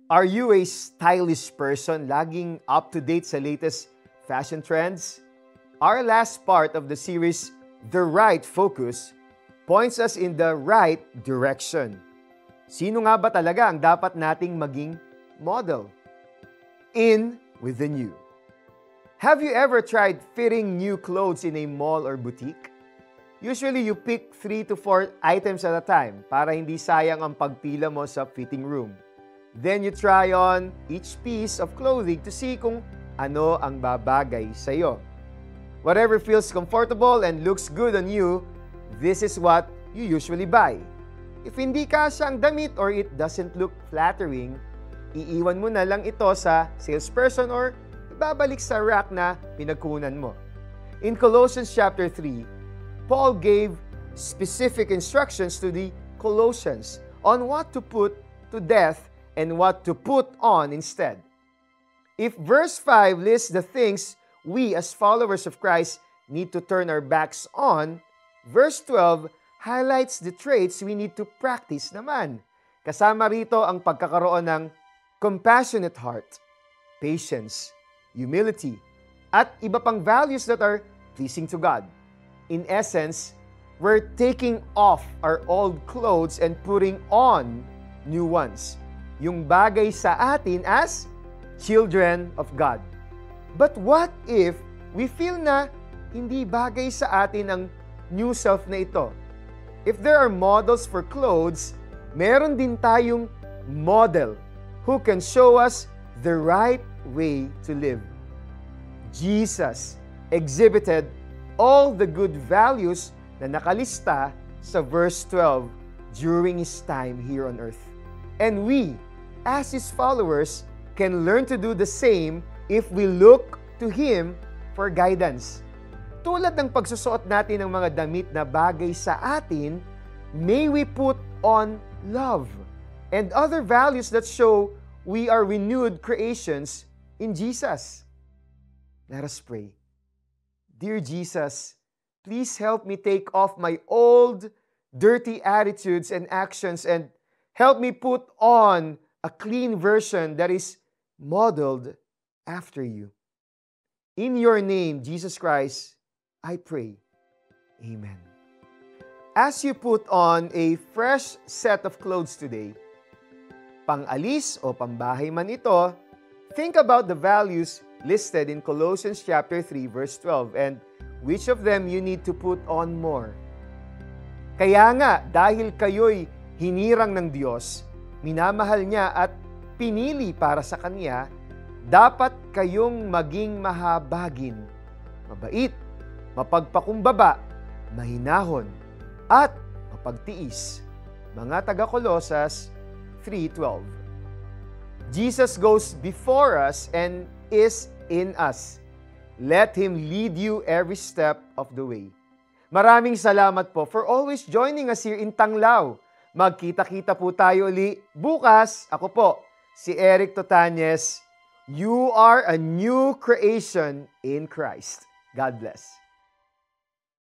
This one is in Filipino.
Are you a stylish person, laging up-to-date sa latest fashion trends? Our last part of the series, The Right Focus, points us in the right direction. Sino nga ba talaga ang dapat nating maging model? In with the new. Have you ever tried fitting new clothes in a mall or boutique? Usually, you pick 3 to 4 items at a time para hindi sayang ang pagpila mo sa fitting room. Then you try on each piece of clothing to see kung ano ang babagay sa iyo. Whatever feels comfortable and looks good on you, this is what you usually buy. If hindi kasya ang damit or it doesn't look flattering, iiwan mo na lang ito sa salesperson or ibabalik sa rack na pinagkunan mo. In Colossians chapter 3, Paul gave specific instructions to the Colossians on what to put to death and what to put on instead. If verse 5 lists the things we as followers of Christ need to turn our backs on, verse 12 highlights the traits we need to practice naman. Kasama rito ang pagkakaroon ng compassionate heart, patience, humility, at iba pang values that are pleasing to God. In essence, we're taking off our old clothes and putting on new ones. Yung bagay sa atin as children of God. But what if we feel na hindi bagay sa atin ang new self na ito? If there are models for clothes, meron din tayong model who can show us the right way to live. Jesus exhibited all the good values na nakalista sa verse 12 during His time here on earth. And we, as His followers, can learn to do the same if we look to Him for guidance. Tulad ng pagsusuot natin ng mga damit na bagay sa atin, may we put on love and other values that show we are renewed creations in Jesus. Let us pray. Dear Jesus, please help me take off my old, dirty attitudes and actions and help me put on a clean version that is modeled after you. In your name, Jesus Christ, I pray. Amen. As you put on a fresh set of clothes today, pang-alis o pambahay man ito, think about the values listed in Colossians chapter 3 verse 12 and which of them you need to put on more. Kaya nga, dahil kayo'y hinirang ng Diyos, minamahal niya at pinili para sa Kanya, dapat kayong maging mahabagin, mabait, mapagpakumbaba, mahinahon, at mapagtiis. Mga taga-Colosas 3:12. Jesus goes before us and is in us. Let Him lead you every step of the way. Maraming salamat po for always joining us here in Tanglaw. Magkita-kita po tayo uli bukas. Ako po, si Eric Totañez. You are a new creation in Christ. God bless.